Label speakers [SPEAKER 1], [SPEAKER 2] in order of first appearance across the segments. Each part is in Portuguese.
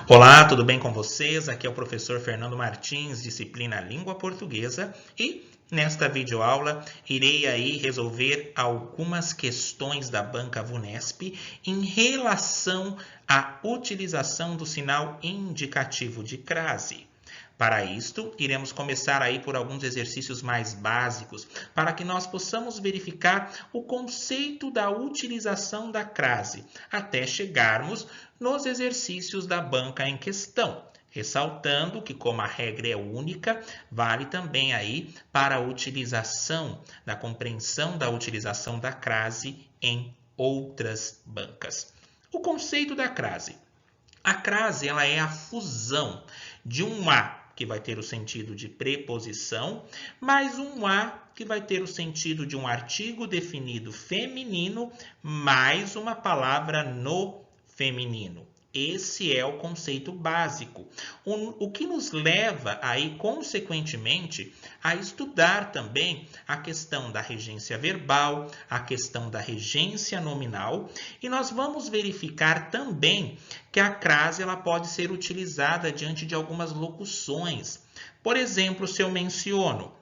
[SPEAKER 1] Olá, tudo bem com vocês? Aqui é o professor Fernando Martins, disciplina Língua Portuguesa, e nesta videoaula irei aí resolver algumas questões da banca VUNESP em relação à utilização do sinal indicativo de crase. Para isto, iremos começar aí por alguns exercícios mais básicos, para que nós possamos verificar o conceito da utilização da crase, até chegarmos nos exercícios da banca em questão. Ressaltando que, como a regra é única, vale também aí para a utilização, da compreensão da utilização da crase em outras bancas. O conceito da crase. A crase ela é a fusão de um A que vai ter o sentido de preposição, mais um A que vai ter o sentido de um artigo definido feminino, mais uma palavra no feminino. Esse é o conceito básico, o que nos leva aí, consequentemente, a estudar também a questão da regência verbal, a questão da regência nominal, e nós vamos verificar também que a crase ela pode ser utilizada diante de algumas locuções. Por exemplo, se eu menciono,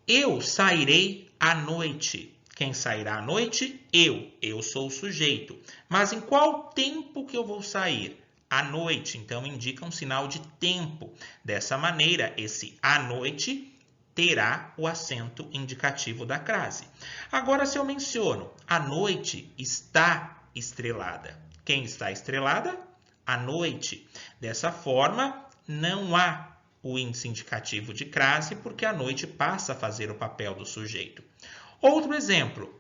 [SPEAKER 1] eu sairei à noite. Quem sairá à noite? Eu sou o sujeito. Mas em qual tempo que eu vou sair? À noite. Então, indica um sinal de tempo. Dessa maneira, esse à noite terá o acento indicativo da crase. Agora, se eu menciono, a noite está estrelada. Quem está estrelada? A noite. Dessa forma, não há o índice indicativo de crase, porque a noite passa a fazer o papel do sujeito. Outro exemplo,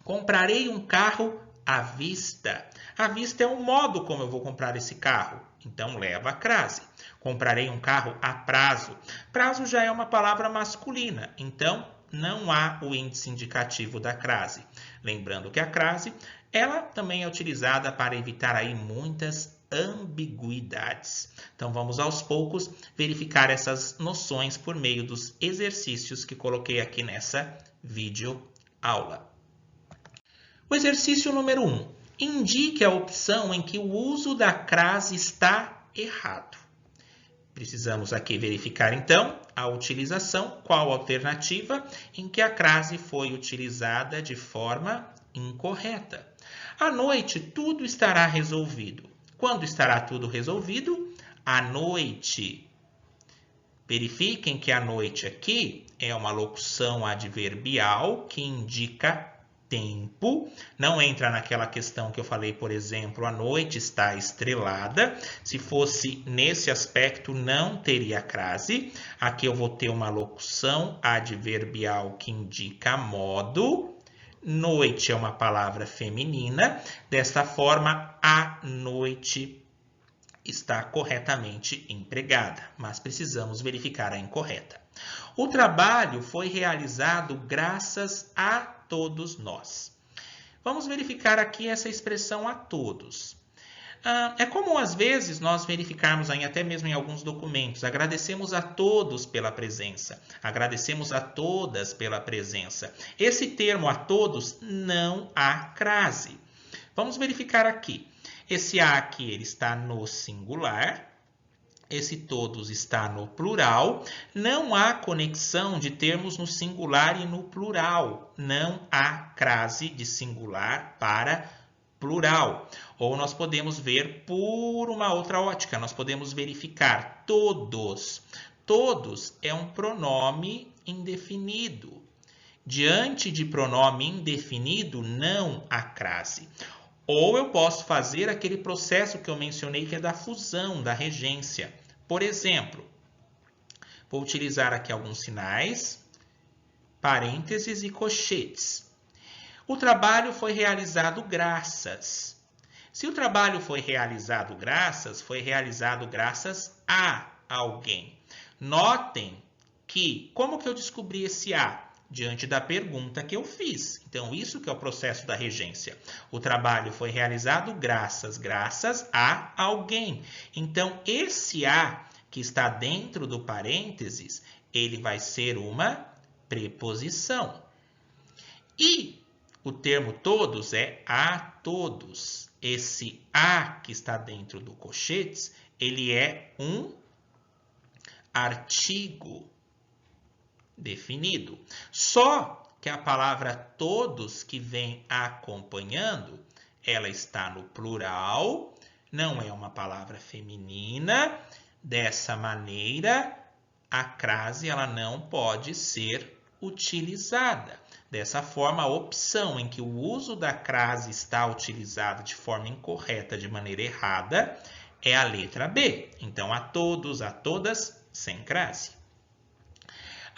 [SPEAKER 1] comprarei um carro à vista. À vista é o modo como eu vou comprar esse carro, então leva a crase. Comprarei um carro a prazo. Prazo já é uma palavra masculina, então não há o índice indicativo da crase. Lembrando que a crase, ela também é utilizada para evitar aí muitas ambiguidades. Então vamos aos poucos verificar essas noções por meio dos exercícios que coloquei aqui nessa videoaula. O exercício número 1. Indique a opção em que o uso da crase está errado. Precisamos aqui verificar, então, a utilização, qual alternativa em que a crase foi utilizada de forma incorreta. À noite, tudo estará resolvido. Quando estará tudo resolvido? À noite. Verifiquem que a noite aqui é uma locução adverbial que indica tempo. Não entra naquela questão que eu falei, por exemplo, a noite está estrelada. Se fosse nesse aspecto, não teria crase. Aqui eu vou ter uma locução adverbial que indica modo. Noite é uma palavra feminina. Desta forma, a noite está corretamente empregada, mas precisamos verificar a incorreta. O trabalho foi realizado graças a todos nós. Vamos verificar aqui essa expressão a todos. É comum, às vezes, nós verificarmos aí, até mesmo em alguns documentos, agradecemos a todos pela presença, agradecemos a todas pela presença. Esse termo a todos não há crase. Vamos verificar aqui. Esse a aqui ele está no singular, esse todos está no plural. Não há conexão de termos no singular e no plural. Não há crase de singular para plural. Ou nós podemos ver por uma outra ótica, nós podemos verificar todos. Todos é um pronome indefinido. Diante de pronome indefinido, não há crase. Ou eu posso fazer aquele processo que eu mencionei, que é da fusão, da regência. Por exemplo, vou utilizar aqui alguns sinais, parênteses e colchetes. O trabalho foi realizado graças. Se o trabalho foi realizado graças a alguém. Notem que, como que eu descobri esse a? Diante da pergunta que eu fiz. Então, isso que é o processo da regência. O trabalho foi realizado graças a alguém. Então, esse a que está dentro do parênteses, ele vai ser uma preposição. E o termo todos é a todos. esse a que está dentro do colchetes, ele é um artigo definido. Só que a palavra todos que vem acompanhando, ela está no plural, não é uma palavra feminina. Dessa maneira, a crase ela não pode ser utilizada. Dessa forma, a opção em que o uso da crase está utilizada de forma incorreta, de maneira errada, é a letra B. Então, a todos, a todas, sem crase.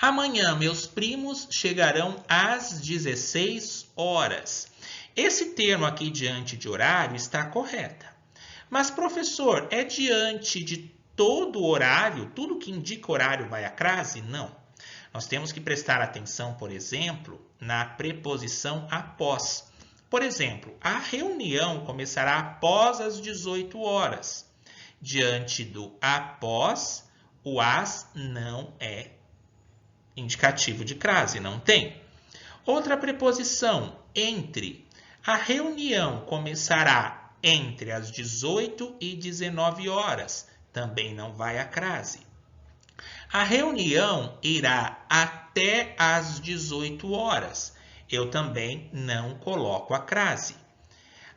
[SPEAKER 1] Amanhã, meus primos chegarão às 16 horas. Esse termo aqui diante de horário está correta. Mas, professor, é diante de todo o horário? Tudo que indica horário vai à crase? Não. Nós temos que prestar atenção, por exemplo, na preposição após. Por exemplo, a reunião começará após as 18 horas. Diante do após, o as não é indicativo de crase, não tem. Outra preposição, entre. A reunião começará entre as 18 e 19 horas. Também não vai à crase. A reunião irá até às 18 horas. Eu também não coloco a crase.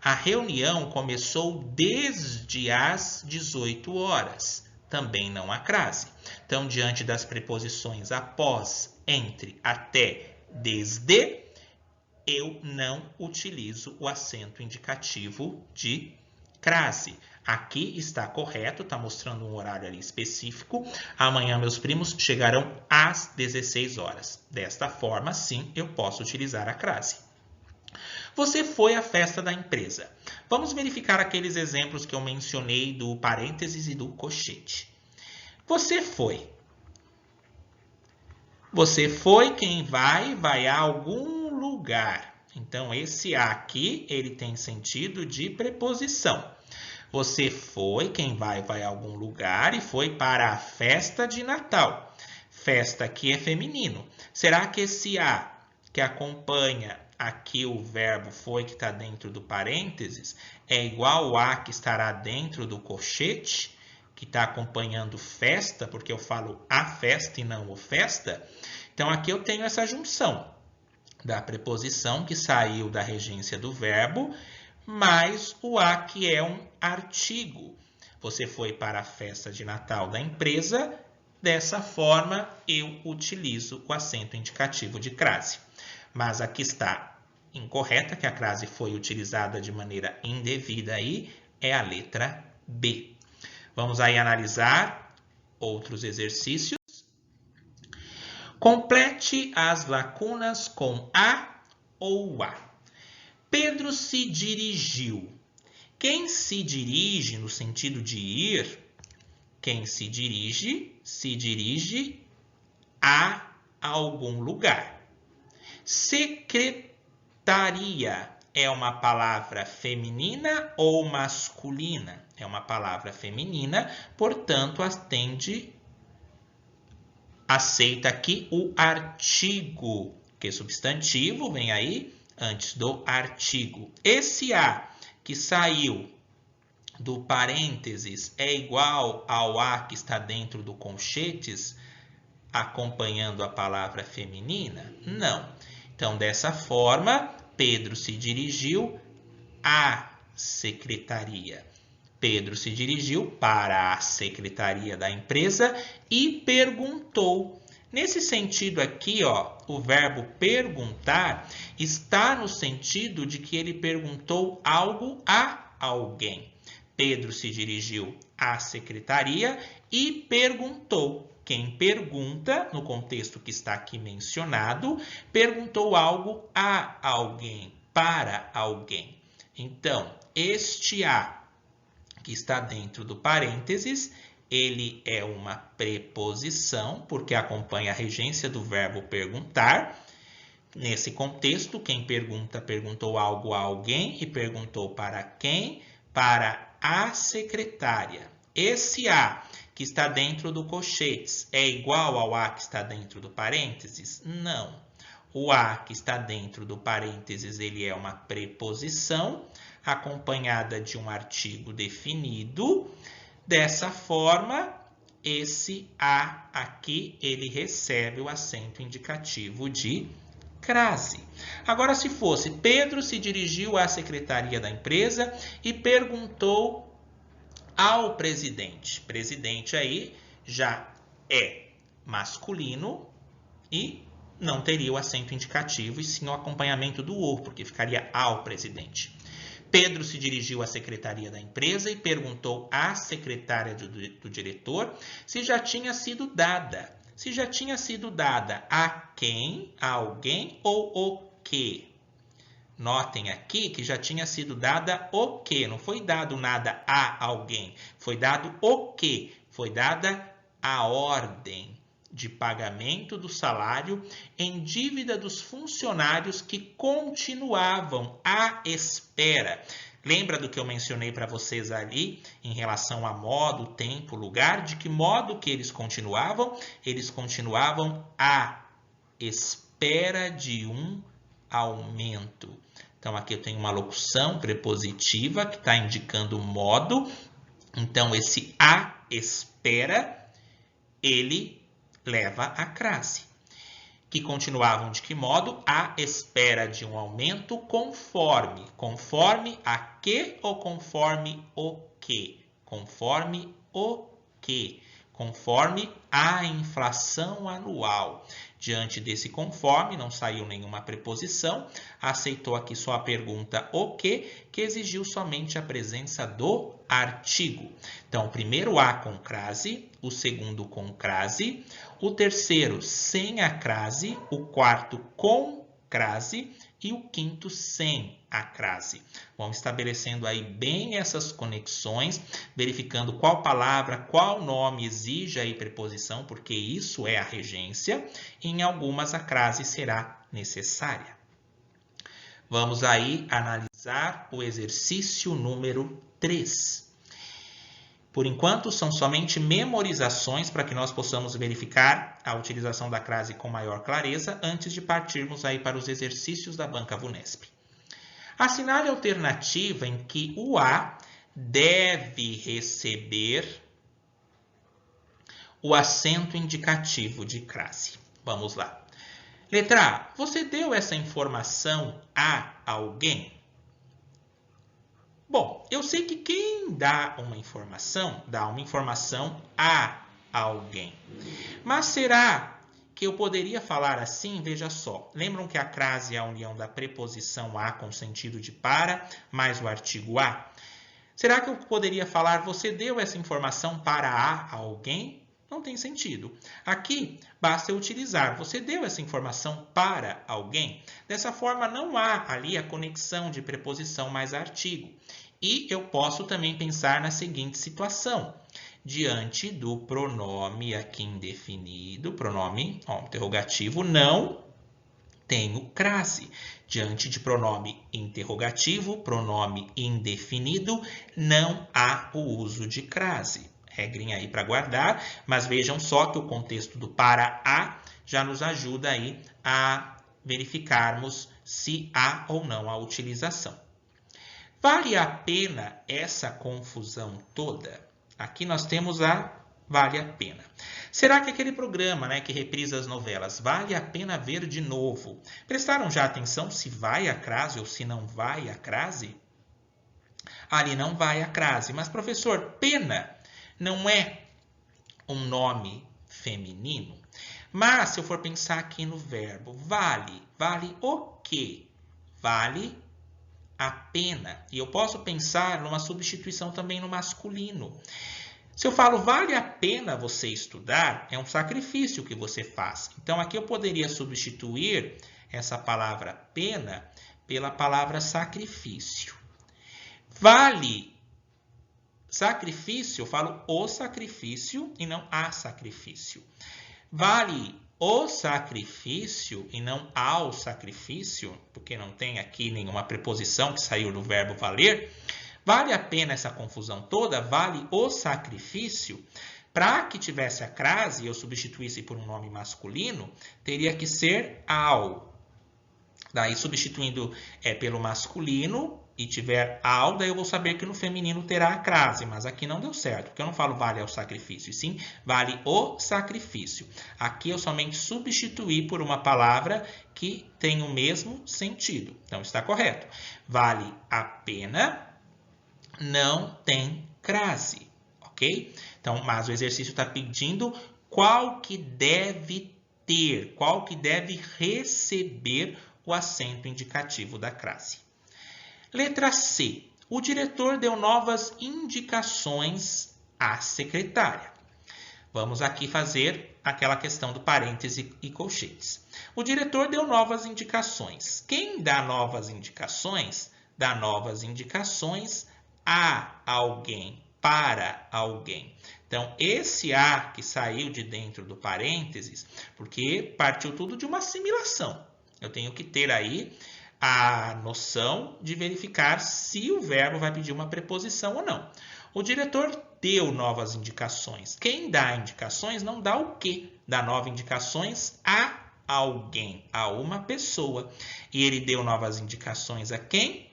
[SPEAKER 1] A reunião começou desde as 18 horas. Também não há crase. Então, diante das preposições após, entre, até, desde, eu não utilizo o acento indicativo de crase. Aqui está correto, está mostrando um horário ali específico. Amanhã meus primos chegarão às 16 horas. Desta forma, sim, eu posso utilizar a crase. Você foi à festa da empresa. Vamos verificar aqueles exemplos que eu mencionei do parênteses e do colchete. Você foi. Você foi, quem vai a algum lugar. Então, esse a aqui, ele tem sentido de preposição. Você foi, quem vai a algum lugar e foi para a festa de Natal. Festa aqui é feminino. Será que esse a que acompanha aqui o verbo foi que está dentro do parênteses é igual ao a que estará dentro do colchete, que está acompanhando festa, porque eu falo a festa e não o festa? Então, aqui eu tenho essa junção da preposição que saiu da regência do verbo, mais o a que é um artigo. Você foi para a festa de Natal da empresa. Dessa forma, eu utilizo o acento indicativo de crase. Mas aqui está incorreta, que a crase foi utilizada de maneira indevida aí, é a letra B. Vamos aí analisar outros exercícios. Complete as lacunas com a ou a. Pedro se dirigiu. Quem se dirige no sentido de ir, quem se dirige a algum lugar. Secretaria é uma palavra feminina ou masculina? É uma palavra feminina, portanto, aceita aqui o artigo, que é substantivo, vem aí, antes do artigo. Esse a que saiu do parênteses é igual ao a que está dentro do colchetes, acompanhando a palavra feminina? Não. Então, dessa forma, Pedro se dirigiu à secretaria. Pedro se dirigiu para a secretaria da empresa e perguntou. Nesse sentido aqui, ó, o verbo perguntar está no sentido de que ele perguntou algo a alguém. Pedro se dirigiu à secretaria e perguntou. Quem pergunta, no contexto que está aqui mencionado, perguntou algo a alguém, para alguém. Então, este a que está dentro do parênteses, ele é uma preposição, porque acompanha a regência do verbo perguntar. Nesse contexto, quem pergunta, perguntou algo a alguém e perguntou para quem? Para a secretária. Esse a que está dentro do colchetes é igual ao a que está dentro do parênteses? Não. O a que está dentro do parênteses, ele é uma preposição. acompanhada de um artigo definido. Dessa forma, esse a aqui, ele recebe o acento indicativo de crase. Agora, se fosse, Pedro se dirigiu à secretaria da empresa e perguntou ao presidente. Presidente aí já é masculino e não teria o acento indicativo, e sim o acompanhamento do o, porque ficaria ao presidente. Pedro se dirigiu à secretaria da empresa e perguntou à secretária do diretor se já tinha sido dada. Se já tinha sido dada a quem, a alguém ou o que. Notem aqui que já tinha sido dada o que. Não foi dado nada a alguém. Foi dado o que. Foi dada a ordem de pagamento do salário em dívida dos funcionários que continuavam à espera. Lembra do que eu mencionei para vocês ali em relação a modo, tempo, lugar? De que modo que eles continuavam? Eles continuavam à espera de um aumento. Então, aqui eu tenho uma locução prepositiva que está indicando o modo. Então, esse à espera, ele leva a crase. Que continuavam de que modo? À espera de um aumento conforme. Conforme a que ou conforme o que? Conforme o que? Conforme a inflação anual. Diante desse conforme, não saiu nenhuma preposição, aceitou aqui só a pergunta o que exigiu somente a presença do artigo. Então, o primeiro a com crase, o segundo com crase, o terceiro sem a crase, o quarto com crase e o quinto sem a crase. Vamos estabelecendo aí bem essas conexões, verificando qual palavra, qual nome exige aí preposição, porque isso é a regência. Em algumas a crase será necessária. Vamos aí analisar o exercício número 3. Por enquanto, são somente memorizações para que nós possamos verificar a utilização da crase com maior clareza antes de partirmos aí para os exercícios da banca VUNESP. Assinale a alternativa em que o A deve receber o acento indicativo de crase. Vamos lá. Letra A. Você deu essa informação a alguém? Bom, eu sei que quem dá uma informação a alguém. Mas será que eu poderia falar assim? Veja só. Lembram que a crase é a união da preposição a com sentido de para, mais o artigo a? Será que eu poderia falar, você deu essa informação para a alguém? Não tem sentido. Aqui, basta eu utilizar, você deu essa informação para alguém? Dessa forma, não há ali a conexão de preposição mais artigo. E eu posso também pensar na seguinte situação. Diante do pronome aqui indefinido, pronome interrogativo, não tenho crase. Diante de pronome interrogativo, pronome indefinido, não há o uso de crase. Regrinha aí para guardar, mas vejam só que o contexto do para a já nos ajuda aí a verificarmos se há ou não a utilização. Vale a pena essa confusão toda? Aqui nós temos a vale a pena. Será que aquele programa, que reprisa as novelas, vale a pena ver de novo? Prestaram já atenção se vai a crase ou se não vai a crase? Ali não vai a crase, mas professor, pena não é um nome feminino? Mas se eu for pensar aqui no verbo, vale o quê? Vale a pena. E eu posso pensar numa substituição também no masculino. Se eu falo vale a pena você estudar, é um sacrifício que você faz. Então aqui eu poderia substituir essa palavra pena pela palavra sacrifício. Vale sacrifício, eu falo o sacrifício e não a sacrifício. Vale o sacrifício e não ao sacrifício, porque não tem aqui nenhuma preposição que saiu do verbo valer. Vale a pena essa confusão toda? Vale o sacrifício? Para que tivesse a crase e eu substituísse por um nome masculino, teria que ser ao. Daí, substituindo pelo masculino, e tiver al, daí eu vou saber que no feminino terá a crase, mas aqui não deu certo, porque eu não falo vale ao sacrifício, e sim vale o sacrifício. Aqui eu somente substituí por uma palavra que tem o mesmo sentido. Então está correto. Vale a pena, não tem crase, ok? Então, mas o exercício está pedindo qual que deve ter, qual que deve receber o acento indicativo da crase. Letra C. O diretor deu novas indicações à secretária. Vamos aqui fazer aquela questão do parêntese e colchetes. O diretor deu novas indicações. Quem dá novas indicações? Dá novas indicações a alguém, para alguém. Então, esse a que saiu de dentro do parênteses, porque partiu tudo de uma assimilação. Eu tenho que ter aí a noção de verificar se o verbo vai pedir uma preposição ou não. O diretor deu novas indicações. Quem dá indicações não dá o quê? Dá novas indicações a alguém, a uma pessoa. E ele deu novas indicações a quem?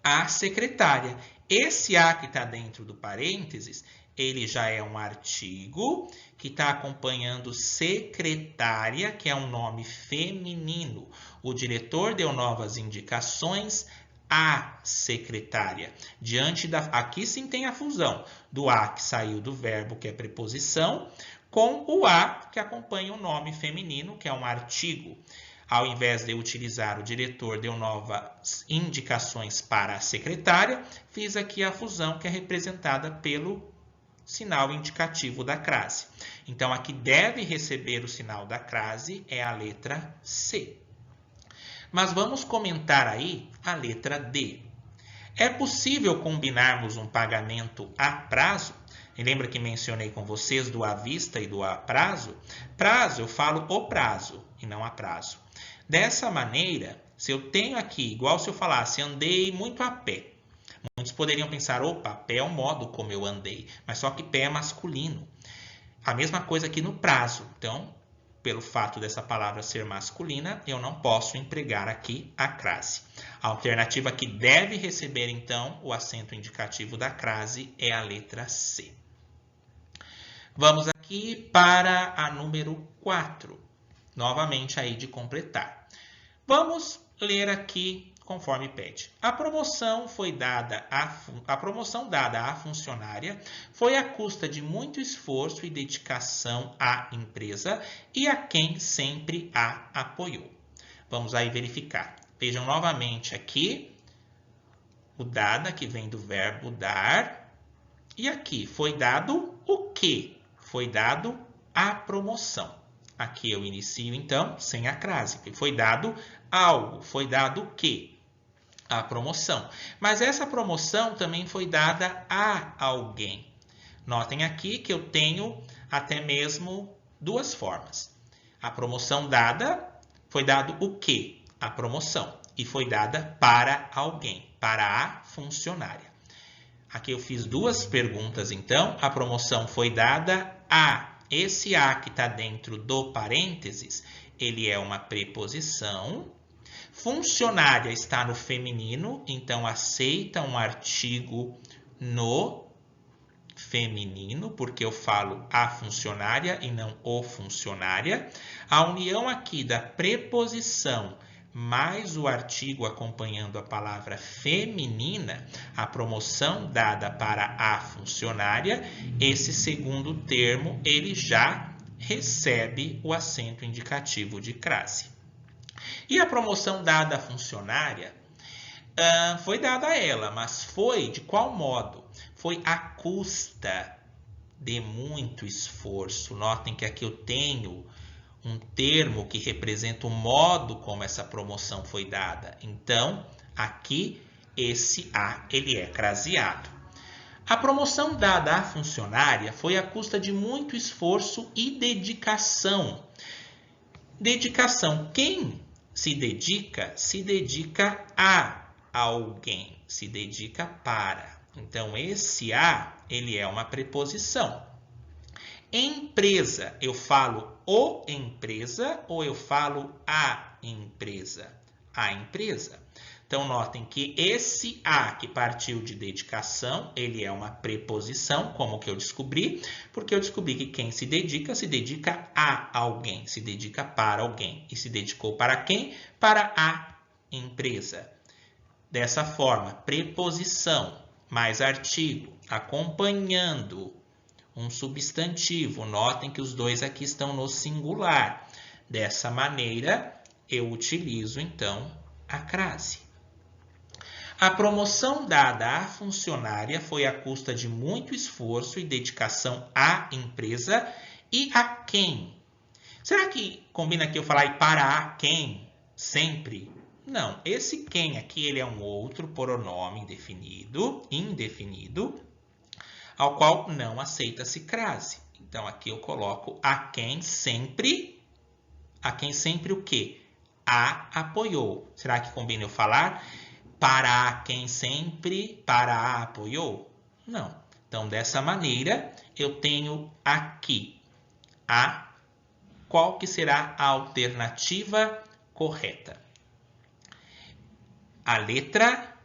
[SPEAKER 1] A secretária. Esse a que está dentro do parênteses, ele já é um artigo que está acompanhando secretária, que é um nome feminino. O diretor deu novas indicações à secretária. Aqui sim tem a fusão do a que saiu do verbo, que é preposição, com o a que acompanha o nome feminino, que é um artigo. Ao invés de eu utilizar o diretor deu novas indicações para a secretária, fiz aqui a fusão que é representada pelo sinal indicativo da crase. Então, aqui deve receber o sinal da crase é a letra C. Mas vamos comentar aí a letra D. É possível combinarmos um pagamento a prazo? E lembra que mencionei com vocês do à vista e do a prazo? Prazo, eu falo o prazo e não a prazo. Dessa maneira, se eu tenho aqui, igual se eu falasse andei muito a pé, muitos poderiam pensar, opa, pé é o modo como eu andei, mas só que pé é masculino. A mesma coisa aqui no prazo. Então, pelo fato dessa palavra ser masculina, eu não posso empregar aqui a crase. A alternativa que deve receber, então, o acento indicativo da crase é a letra C. Vamos aqui para a número 4. Novamente aí de completar. Vamos ler aqui conforme pede. A promoção dada à funcionária foi à custa de muito esforço e dedicação à empresa e a quem sempre a apoiou. Vamos aí verificar. Vejam novamente aqui o dada, que vem do verbo dar. E aqui foi dado o quê? Foi dado a promoção. Aqui eu inicio, então, sem a crase. Foi dado algo. Foi dado o quê? A promoção. Mas essa promoção também foi dada a alguém. Notem aqui que eu tenho até mesmo duas formas. A promoção dada, foi dado o quê? A promoção. E foi dada para alguém, para a funcionária. Aqui eu fiz duas perguntas, então. A promoção foi dada a. Esse a que está dentro do parênteses, ele é uma preposição. Funcionária está no feminino, então aceita um artigo no feminino, porque eu falo a funcionária e não o funcionária. A união aqui da preposição mais o artigo acompanhando a palavra feminina, a promoção dada para a funcionária, esse segundo termo, ele já recebe o acento indicativo de crase. E a promoção dada à funcionária foi dada a ela, mas foi de qual modo? Foi à custa de muito esforço. Notem que aqui eu tenho um termo que representa o modo como essa promoção foi dada. Então, aqui, esse a, ele é craseado. A promoção dada à funcionária foi à custa de muito esforço e dedicação. Dedicação. Quem se dedica a alguém, se dedica para. Então, esse a, ele é uma preposição. Empresa, eu falo o empresa ou eu falo a empresa? A empresa. Então, notem que esse a que partiu de dedicação, ele é uma preposição, como que eu descobri? Porque eu descobri que quem se dedica a alguém, se dedica para alguém. E se dedicou para quem? Para a empresa. Dessa forma, preposição mais artigo, acompanhando um substantivo. Notem que os dois aqui estão no singular. Dessa maneira, eu utilizo, então, a crase. A promoção dada à funcionária foi à custa de muito esforço e dedicação à empresa e a quem? Será que combina aqui eu falar e para a quem? Sempre? Não. Esse quem aqui ele é um outro pronome indefinido, ao qual não aceita-se crase. Então, aqui eu coloco a quem sempre o quê? A apoiou. Será que combina eu falar para quem sempre a apoiou? Não. Então, dessa maneira, eu tenho aqui qual que será a alternativa correta? A letra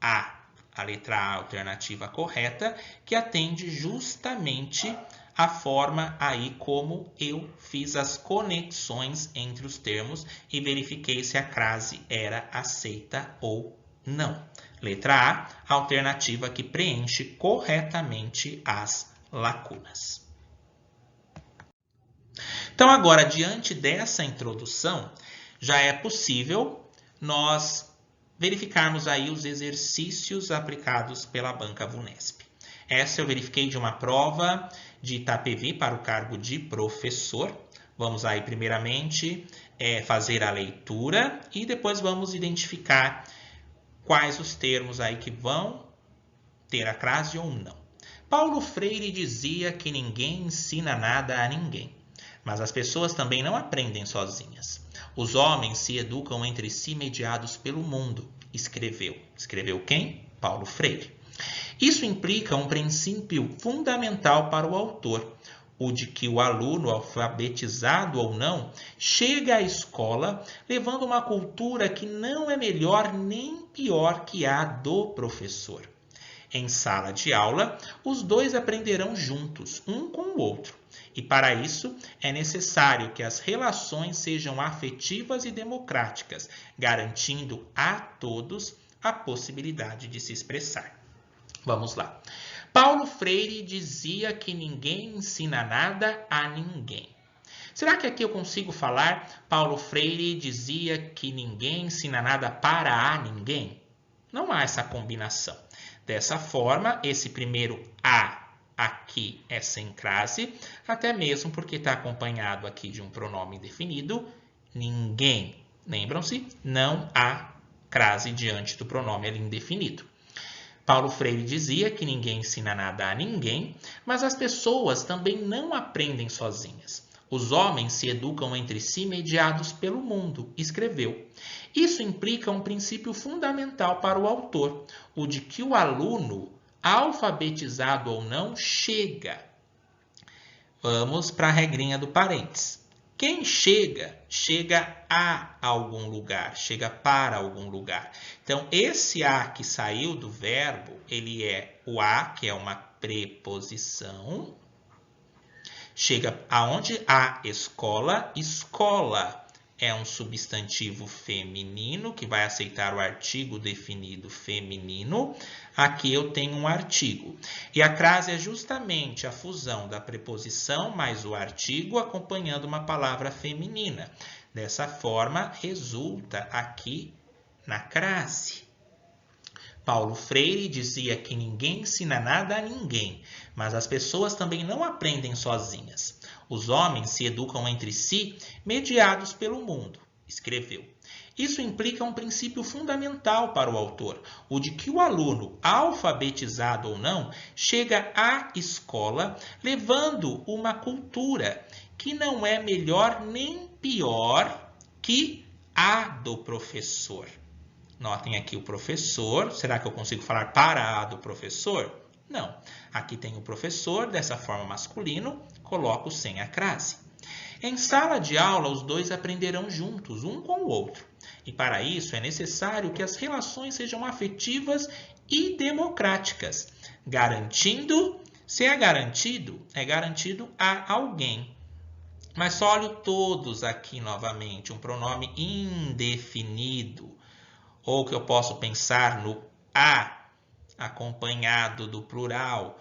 [SPEAKER 1] A. A letra A, alternativa correta, que atende justamente a forma aí como eu fiz as conexões entre os termos e verifiquei se a crase era aceita ou não. Letra A, alternativa que preenche corretamente as lacunas. Então, agora, diante dessa introdução, já é possível nós verificarmos aí os exercícios aplicados pela Banca VUNESP. Essa eu verifiquei de uma prova de Itapevi para o cargo de professor. Vamos aí, primeiramente, fazer a leitura e depois vamos identificar quais os termos aí que vão ter a crase ou não. Paulo Freire dizia que ninguém ensina nada a ninguém, mas as pessoas também não aprendem sozinhas. Os homens se educam entre si mediados pelo mundo, escreveu. Escreveu quem? Paulo Freire. Isso implica um princípio fundamental para o autor, o de que o aluno, alfabetizado ou não, chega à escola levando uma cultura que não é melhor nem pior que a do professor. Em sala de aula, os dois aprenderão juntos, um com o outro. E para isso, é necessário que as relações sejam afetivas e democráticas, garantindo a todos a possibilidade de se expressar. Vamos lá. Paulo Freire dizia que ninguém ensina nada a ninguém. Será que aqui eu consigo falar Paulo Freire dizia que ninguém ensina nada para a ninguém? Não há essa combinação. Dessa forma, esse primeiro a aqui é sem crase, até mesmo porque está acompanhado aqui de um pronome indefinido, ninguém. Lembram-se? Não há crase diante do pronome ali indefinido. Paulo Freire dizia que ninguém ensina nada a ninguém, mas as pessoas também não aprendem sozinhas. Os homens se educam entre si mediados pelo mundo, escreveu. Isso implica um princípio fundamental para o autor, o de que o aluno, alfabetizado ou não, chega. Vamos para a regrinha do parênteses. Quem chega, chega a algum lugar, chega para algum lugar. Então, esse a que saiu do verbo, ele é o a, que é uma preposição. Chega aonde? A escola. Escola é um substantivo feminino que vai aceitar o artigo definido feminino. Aqui eu tenho um artigo. E a crase é justamente a fusão da preposição mais o artigo acompanhando uma palavra feminina. Dessa forma, resulta aqui na crase. Paulo Freire dizia que ninguém ensina nada a ninguém, mas as pessoas também não aprendem sozinhas. Os homens se educam entre si, mediados pelo mundo, escreveu. Isso implica um princípio fundamental para o autor, o de que o aluno, alfabetizado ou não, chega à escola levando uma cultura que não é melhor nem pior que a do professor. Notem aqui o professor. Será que eu consigo falar para a do professor? Não. Aqui tem o professor, dessa forma masculino, coloco sem a crase. Em sala de aula, os dois aprenderão juntos, um com o outro. E para isso é necessário que as relações sejam afetivas e democráticas, garantindo, se é garantido a alguém. Mas só olho todos aqui novamente, um pronome indefinido, ou que eu posso pensar no a acompanhado do plural,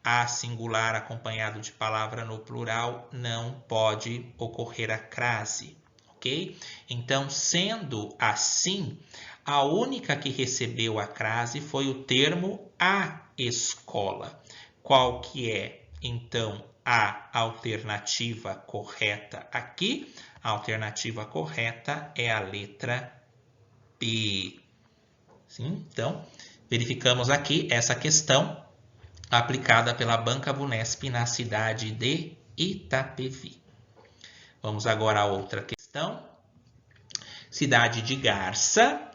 [SPEAKER 1] a singular acompanhado de palavra no plural, não pode ocorrer a crase, ok? Então, sendo assim, a única que recebeu a crase foi o termo a escola. Qual que é, então, a alternativa correta aqui? A alternativa correta é a letra B. Sim? Então, verificamos aqui essa questão aplicada pela Banca Vunesp na cidade de Itapevi. Vamos agora a outra questão. Cidade de Garça,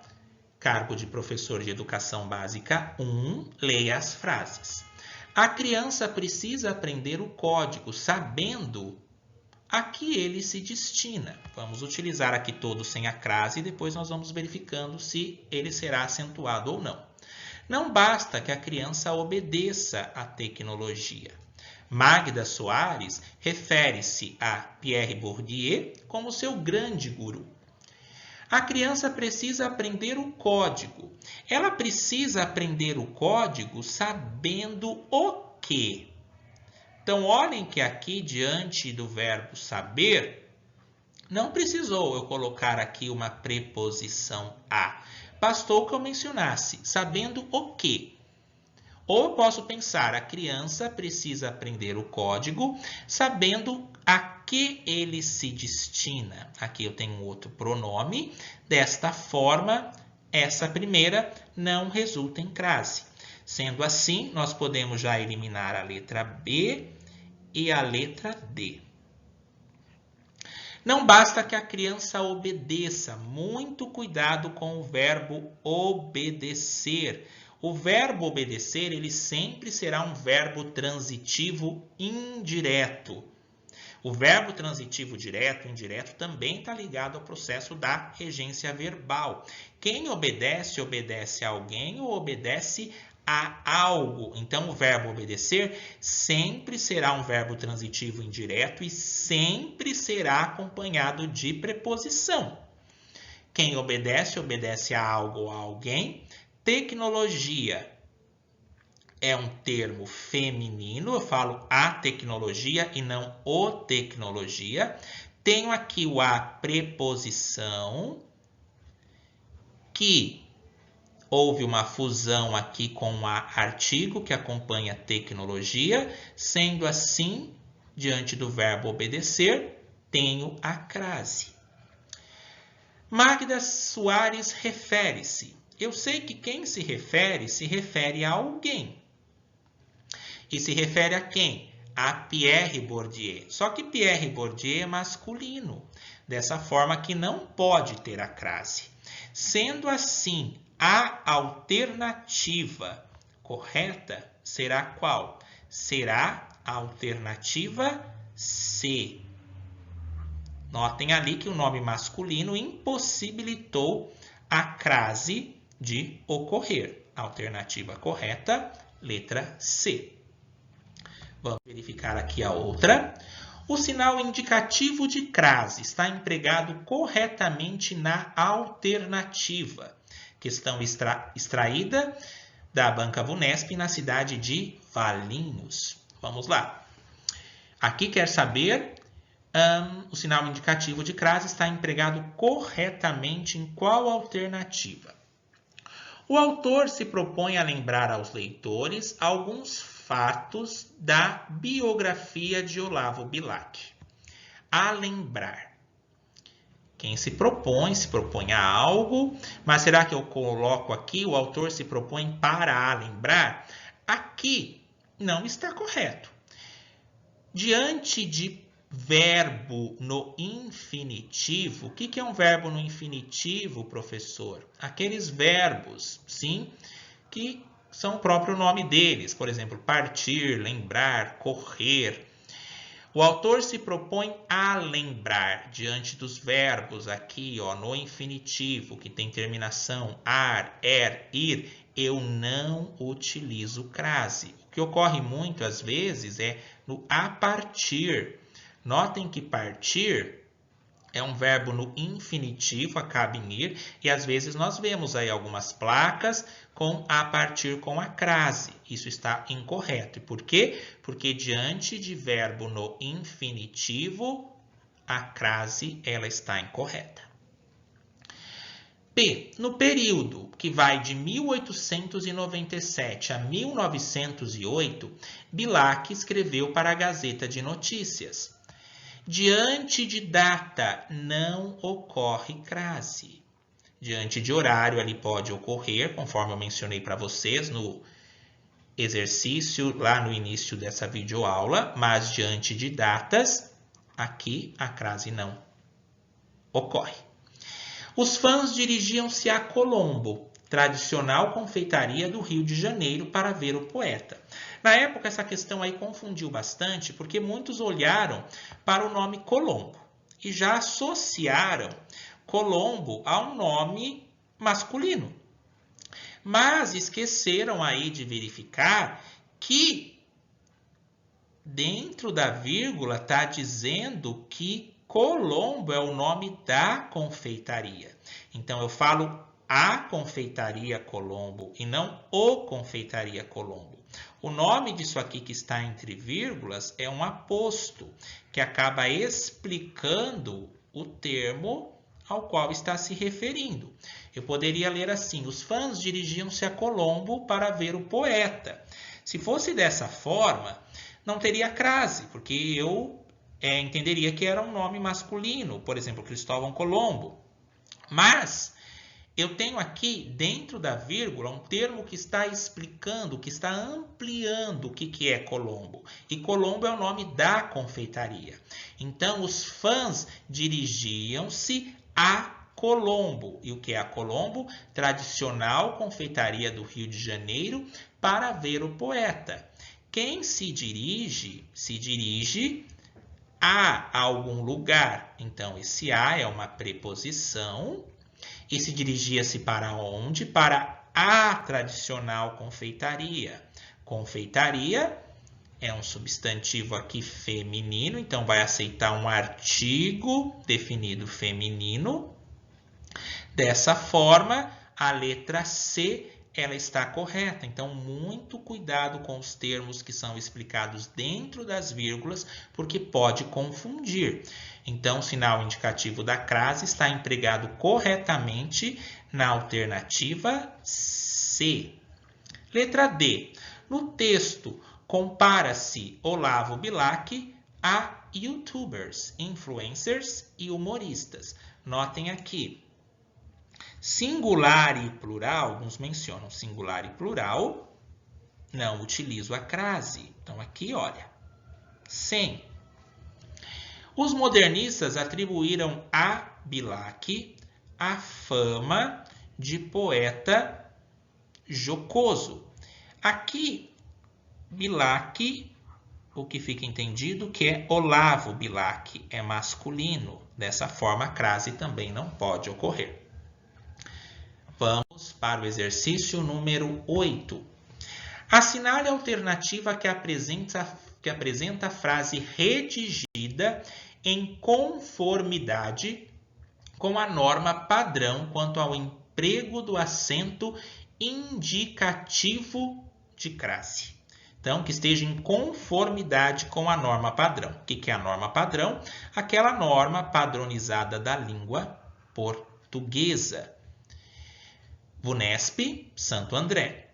[SPEAKER 1] cargo de professor de educação básica 1, leia as frases. A criança precisa aprender o código, sabendo a que ele se destina. Vamos utilizar aqui todo sem a crase e depois nós vamos verificando se ele será acentuado ou não. Não basta que a criança obedeça à tecnologia. Magda Soares refere-se a Pierre Bourdieu como seu grande guru. A criança precisa aprender o código. Ela precisa aprender o código sabendo o quê? Então, olhem que aqui, diante do verbo saber, não precisou eu colocar aqui uma preposição a. Bastou que eu mencionasse, sabendo o quê? Ou eu posso pensar, a criança precisa aprender o código, sabendo a que ele se destina. Aqui eu tenho outro pronome. Desta forma, essa primeira não resulta em crase. Sendo assim, nós podemos já eliminar a letra B e a letra D. Não basta que a criança obedeça. Muito cuidado com o verbo obedecer. O verbo obedecer, ele sempre será um verbo transitivo indireto. O verbo transitivo direto e indireto também está ligado ao processo da regência verbal. Quem obedece, obedece a alguém ou obedece a algo. Então, o verbo obedecer sempre será um verbo transitivo indireto e sempre será acompanhado de preposição. Quem obedece, obedece a algo ou a alguém. Tecnologia é um termo feminino, eu falo a tecnologia e não o tecnologia. Tenho aqui o a preposição, que houve uma fusão aqui com o artigo que acompanha tecnologia. Sendo assim, diante do verbo obedecer, tenho a crase. Magda Soares refere-se. Eu sei que quem se refere a alguém. E se refere a quem? A Pierre Bourdieu. Só que Pierre Bourdieu é masculino. Dessa forma que não pode ter a crase. Sendo assim, a alternativa correta será qual? Será a alternativa C. Notem ali que o nome masculino impossibilitou a crase de ocorrer. Alternativa correta, letra C. Vamos verificar aqui a outra. O sinal indicativo de crase está empregado corretamente na alternativa. Questão extraída da Banca Vunesp na cidade de Valinhos. Vamos lá. Aqui quer saber, o sinal indicativo de crase está empregado corretamente em qual alternativa? O autor se propõe a lembrar aos leitores alguns fatos da biografia de Olavo Bilac. A lembrar. Quem se propõe a algo, mas será que eu coloco aqui, o autor se propõe para lembrar? Aqui não está correto. Diante de verbo no infinitivo, o que é um verbo no infinitivo, professor? Aqueles verbos, sim, que são o próprio nome deles. Por exemplo, partir, lembrar, correr. O autor se propõe a lembrar, diante dos verbos aqui, ó, no infinitivo, que tem terminação ar, ir, eu não utilizo crase. O que ocorre muito às vezes é no a partir. Notem que partir é um verbo no infinitivo, acaba em ir, e às vezes nós vemos aí algumas placas com a partir com a crase. Isso está incorreto. E por quê? Porque diante de verbo no infinitivo, a crase ela está incorreta. P. No período que vai de 1897 a 1908, Bilac escreveu para a Gazeta de Notícias. Diante de data, não ocorre crase. Diante de horário, ali pode ocorrer, conforme eu mencionei para vocês no exercício lá no início dessa videoaula, mas diante de datas, aqui a crase não ocorre. Os fãs dirigiam-se a Colombo, tradicional confeitaria do Rio de Janeiro, para ver o poeta. Na época, essa questão aí confundiu bastante, porque muitos olharam para o nome Colombo e já associaram Colombo a um nome masculino. Mas esqueceram aí de verificar que dentro da vírgula está dizendo que Colombo é o nome da confeitaria. Então, eu falo a confeitaria Colombo e não o confeitaria Colombo. O nome disso aqui que está entre vírgulas é um aposto, que acaba explicando o termo ao qual está se referindo. Eu poderia ler assim: os fãs dirigiam-se a Colombo para ver o poeta. Se fosse dessa forma, não teria crase, porque eu entenderia que era um nome masculino, por exemplo, Cristóvão Colombo. Mas eu tenho aqui, dentro da vírgula, um termo que está explicando, que está ampliando o que é Colombo. E Colombo é o nome da confeitaria. Então, os fãs dirigiam-se a Colombo. E o que é a Colombo? Tradicional confeitaria do Rio de Janeiro, para ver o poeta. Quem se dirige a algum lugar. Então, esse a é uma preposição. E se dirigia-se para onde? Para a tradicional confeitaria. Confeitaria é um substantivo aqui feminino, então vai aceitar um artigo definido feminino. Dessa forma, a letra C ela está correta. Então, muito cuidado com os termos que são explicados dentro das vírgulas, porque pode confundir. Então, o sinal indicativo da crase está empregado corretamente na alternativa C. Letra D. No texto, compara-se Olavo Bilac a youtubers, influencers e humoristas. Notem aqui. Singular e plural, alguns mencionam singular e plural, não utilizo a crase. Então, aqui, olha, sem. Os modernistas atribuíram a Bilac a fama de poeta jocoso. Aqui, Bilac, o que fica entendido que é Olavo Bilac, é masculino. Dessa forma, a crase também não pode ocorrer. Vamos para o exercício número 8. Assinale a alternativa que apresenta a frase redigida em conformidade com a norma padrão quanto ao emprego do acento indicativo de crase. Então, que esteja em conformidade com a norma padrão. O que é a norma padrão? Aquela norma padronizada da língua portuguesa. VUNESP, Santo André.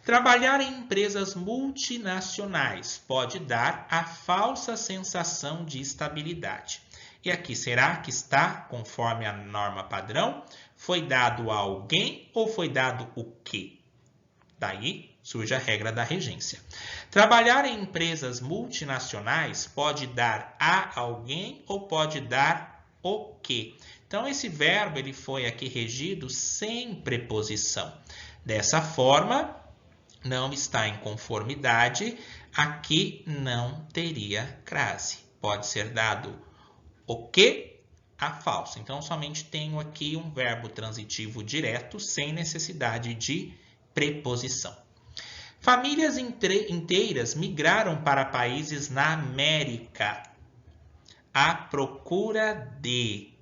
[SPEAKER 1] Trabalhar em empresas multinacionais pode dar a falsa sensação de estabilidade. E aqui, será que está conforme a norma padrão? Foi dado a alguém ou foi dado o quê? Daí surge a regra da regência. Trabalhar em empresas multinacionais pode dar a alguém ou pode dar o quê? Então, esse verbo ele foi aqui regido sem preposição. Dessa forma, não está em conformidade, aqui não teria crase. Pode ser dado o que? A falso. Então, somente tenho aqui um verbo transitivo direto, sem necessidade de preposição. Famílias inteiras migraram para países na América à procura de...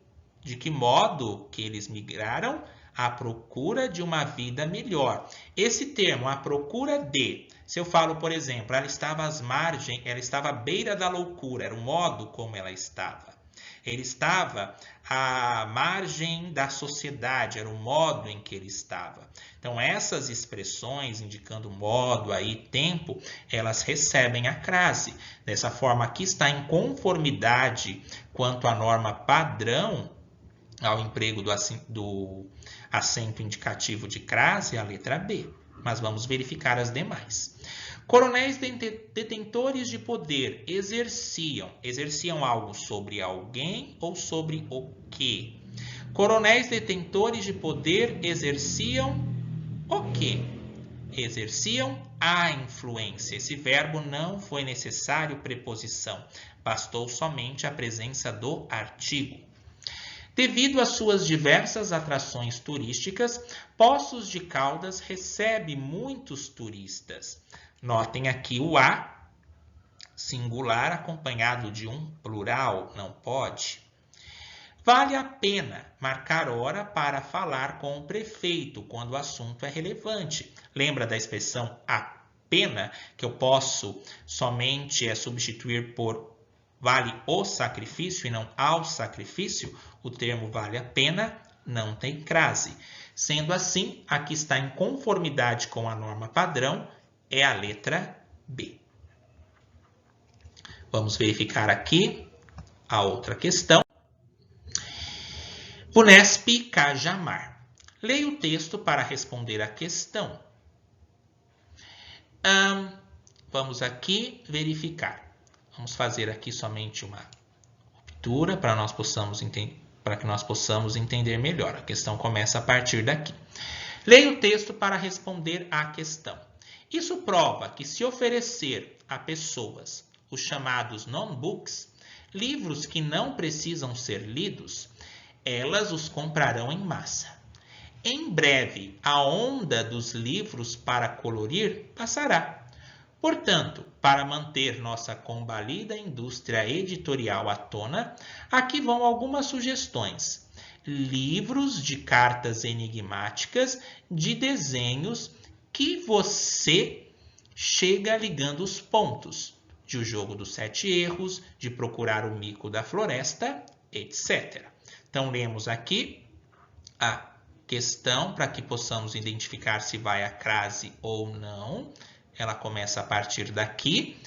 [SPEAKER 1] De que modo que eles migraram? À procura de uma vida melhor. Esse termo, à procura de, se eu falo, por exemplo, ela estava às margens, ela estava à beira da loucura, era o modo como ela estava. Ele estava à margem da sociedade, era o modo em que ele estava. Então, essas expressões indicando modo, aí, tempo, elas recebem a crase. Dessa forma, aqui está em conformidade quanto à norma padrão ao emprego do acento indicativo de crase, a letra B. Mas vamos verificar as demais. Coronéis detentores de poder exerciam algo sobre alguém ou sobre o quê? Coronéis detentores de poder exerciam o quê? Exerciam a influência. Esse verbo não foi necessário preposição, bastou somente a presença do artigo. Devido às suas diversas atrações turísticas, Poços de Caldas recebe muitos turistas. Notem aqui o a, singular acompanhado de um plural, não pode. Vale a pena marcar hora para falar com o prefeito quando o assunto é relevante. Lembra da expressão a pena, que eu posso somente substituir por vale o sacrifício e não ao sacrifício? O termo vale a pena não tem crase. Sendo assim, aqui está em conformidade com a norma padrão, é a letra B. Vamos verificar aqui a outra questão. Unesp Cajamar. Leia o texto para responder a questão. Vamos aqui verificar. Vamos fazer aqui somente uma ruptura para que nós possamos entender melhor. A questão começa a partir daqui. Leia o texto para responder à questão. Isso prova que se oferecer a pessoas os chamados non-books, livros que não precisam ser lidos, elas os comprarão em massa. Em breve, a onda dos livros para colorir passará. Portanto, para manter nossa combalida indústria editorial à tona, aqui vão algumas sugestões. Livros de cartas enigmáticas, de desenhos que você chega ligando os pontos, de O Jogo dos 7 Erros, de Procurar o Mico da Floresta, etc. Então, lemos aqui a questão para que possamos identificar se vai a crase ou não. Ela começa a partir daqui.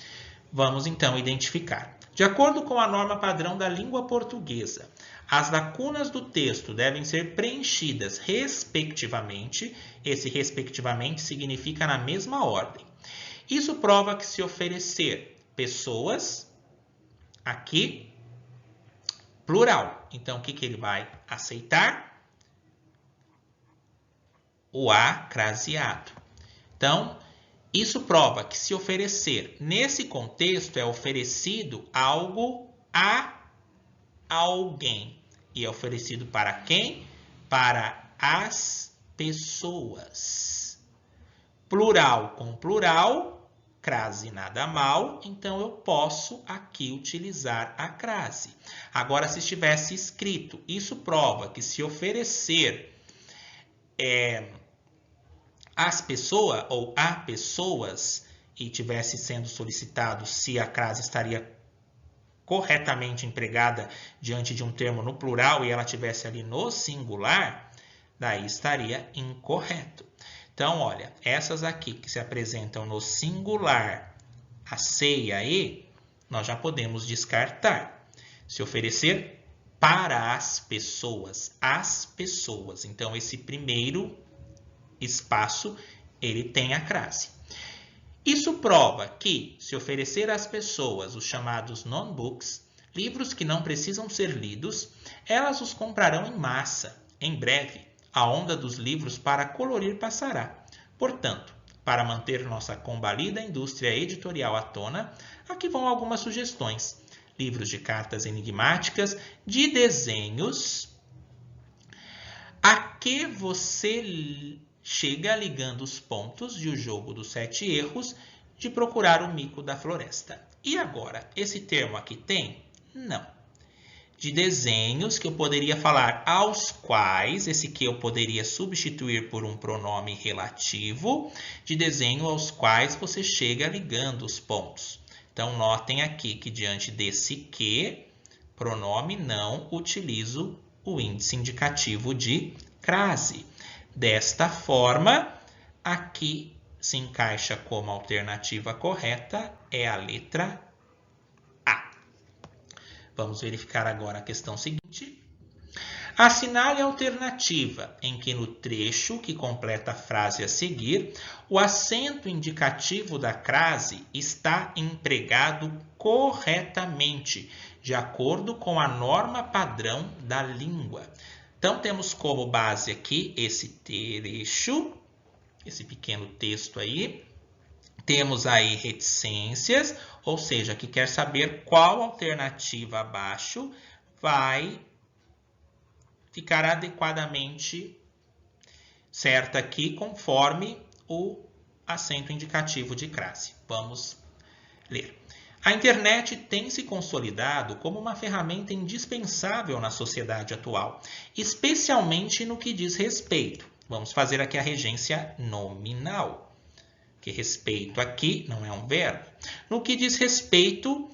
[SPEAKER 1] Vamos, então, identificar. De acordo com a norma padrão da língua portuguesa, as lacunas do texto devem ser preenchidas respectivamente. Esse respectivamente significa na mesma ordem. Isso prova que se oferecer pessoas, aqui, plural. Então, o que ele vai aceitar? O a craseado. Então, isso prova que se oferecer nesse contexto é oferecido algo a alguém. E é oferecido para quem? Para as pessoas. Plural com plural, crase nada mal, então eu posso aqui utilizar a crase. Agora, se estivesse escrito, isso prova que se oferecer as pessoas ou a pessoas e tivesse sendo solicitado se a crase estaria corretamente empregada diante de um termo no plural e ela tivesse ali no singular, daí estaria incorreto. Então, olha, essas aqui que se apresentam no singular, a C e a E, nós já podemos descartar. Se oferecer para as pessoas. Então, esse primeiro espaço, ele tem a crase. Isso prova que, se oferecer às pessoas os chamados non-books, livros que não precisam ser lidos, elas os comprarão em massa. Em breve, a onda dos livros para colorir passará. Portanto, para manter nossa combalida indústria editorial à tona, aqui vão algumas sugestões. Livros de cartas enigmáticas, de desenhos, a que você chega ligando os pontos de O Jogo dos 7 Erros, de procurar o mico da floresta. E agora, esse termo aqui tem? Não. De desenhos, que eu poderia falar aos quais, esse que eu poderia substituir por um pronome relativo, de desenho aos quais você chega ligando os pontos. Então, notem aqui que diante desse que, pronome, não utilizo o índice indicativo de crase. Desta forma, aqui se encaixa como alternativa correta, é a letra A. Vamos verificar agora a questão seguinte. Assinale a alternativa em que no trecho que completa a frase a seguir, o acento indicativo da crase está empregado corretamente, de acordo com a norma padrão da língua. Então, temos como base aqui esse trecho, esse pequeno texto aí. Temos aí reticências, ou seja, que quer saber qual alternativa abaixo vai ficar adequadamente certa aqui, conforme o acento indicativo de crase. Vamos ler. A internet tem se consolidado como uma ferramenta indispensável na sociedade atual, especialmente no que diz respeito. Vamos fazer aqui a regência nominal, que respeito aqui não é um verbo. No que diz respeito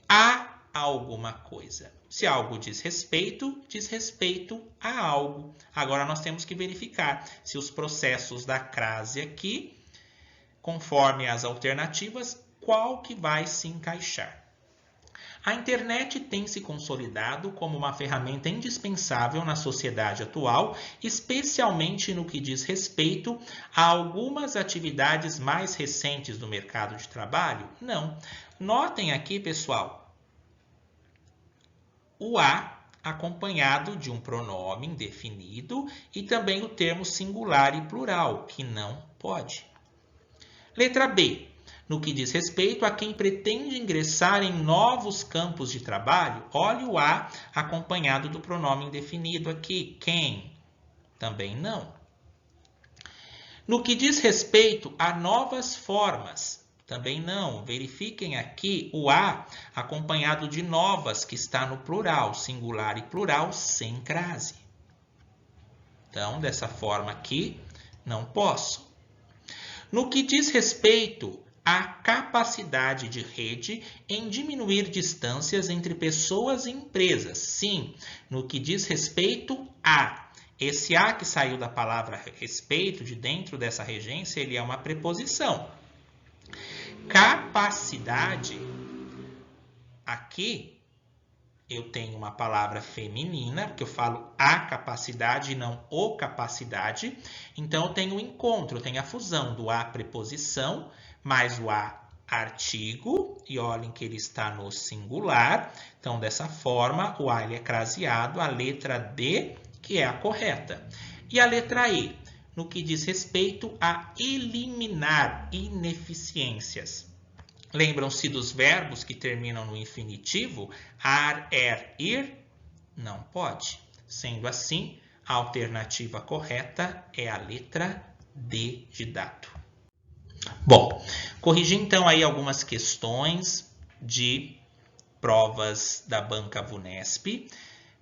[SPEAKER 1] a alguma coisa. Se algo diz respeito a algo. Agora nós temos que verificar se os processos da crase aqui, conforme as alternativas, qual que vai se encaixar. A internet tem se consolidado como uma ferramenta indispensável na sociedade atual, especialmente no que diz respeito a algumas atividades mais recentes do mercado de trabalho? Não. Notem aqui, pessoal, o a acompanhado de um pronome indefinido e também o termo singular e plural, que não pode. Letra B. No que diz respeito a quem pretende ingressar em novos campos de trabalho, olhe o a acompanhado do pronome indefinido aqui. Quem? Também não. No que diz respeito a novas formas, também não. Verifiquem aqui o a acompanhado de novas, que está no plural, singular e plural, sem crase. Então, dessa forma aqui, não posso. No que diz respeito a capacidade de rede em diminuir distâncias entre pessoas e empresas. Sim, no que diz respeito a. Esse a que saiu da palavra respeito, de dentro dessa regência, ele é uma preposição. Capacidade, aqui eu tenho uma palavra feminina, porque eu falo a capacidade e não o capacidade. Então, eu tenho o encontro, eu tenho a fusão do a preposição mais o a artigo, e olhem que ele está no singular. Então, dessa forma, o a ele é craseado, a letra D, que é a correta. E a letra E, no que diz respeito a eliminar ineficiências. Lembram-se dos verbos que terminam no infinitivo? Ar, ir? Não pode. Sendo assim, a alternativa correta é a letra D de dado. Bom, corrigi então aí algumas questões de provas da banca VUNESP.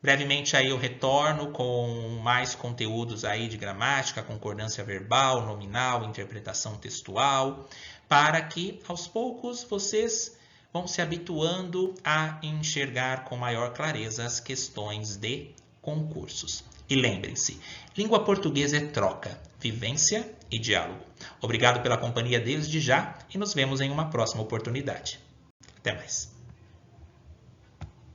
[SPEAKER 1] Brevemente aí eu retorno com mais conteúdos aí de gramática, concordância verbal, nominal, interpretação textual, para que aos poucos vocês vão se habituando a enxergar com maior clareza as questões de concursos. E lembrem-se, língua portuguesa é troca, vivência e diálogo. Obrigado pela companhia desde já e nos vemos em uma próxima oportunidade. Até mais.